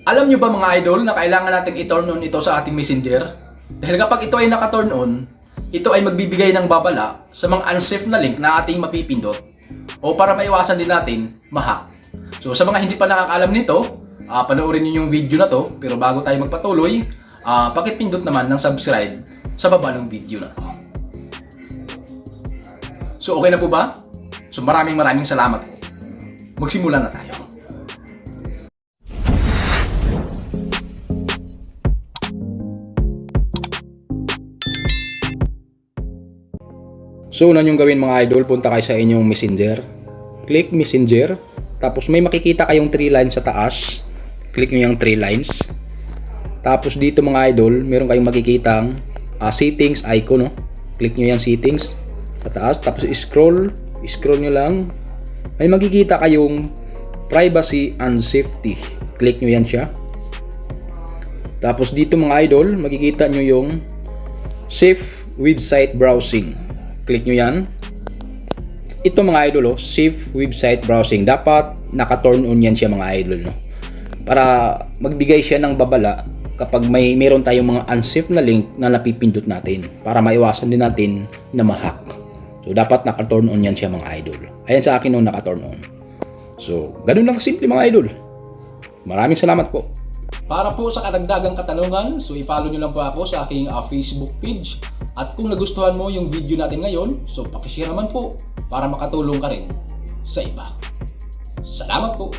Alam nyo ba mga idol na kailangan natin i-turn on ito sa ating messenger? Dahil kapag ito ay naka-turn on, ito ay magbibigay ng babala sa mga unsafe na link na ating mapipindot o para maiwasan din natin ma-hack. So sa mga hindi pa nakakaalam nito, panoorin niyo yung video na to. Pero bago tayo magpatuloy, pakipindot naman ng subscribe sa baba ng video na to. So okay na po ba? So maraming salamat po. Magsimula na tayo. So, una nyong gawin mga idol, punta kayo sa inyong messenger. Click messenger. Tapos may makikita kayong 3 lines sa taas. Click nyo yung 3 lines. Tapos dito mga idol, meron kayong makikitang settings icon. No? Click nyo yung settings sa taas. Tapos scroll nyo lang. May makikita kayong privacy and safety. Click nyo yan siya. Tapos dito mga idol, makikita nyo yung safe website browsing. Click nyo yan. Ito mga idol, safe website browsing. Dapat naka-turn on yan siya mga idol. No? Para magbigay siya ng babala kapag meron tayong mga unsafe na link na napipindot natin. Para maiwasan din natin na ma-hack. So, dapat naka-turn on yan siya mga idol. Ayan sa akin nung naka-turn on. So, ganun lang kasimple mga idol. Maraming salamat po. Para po sa karagdagang katanungan, so i-follow nyo lang po ako sa aking Facebook page. At kung nagustuhan mo yung video natin ngayon, so pakishare naman po para makatulong ka rin sa iba. Salamat po!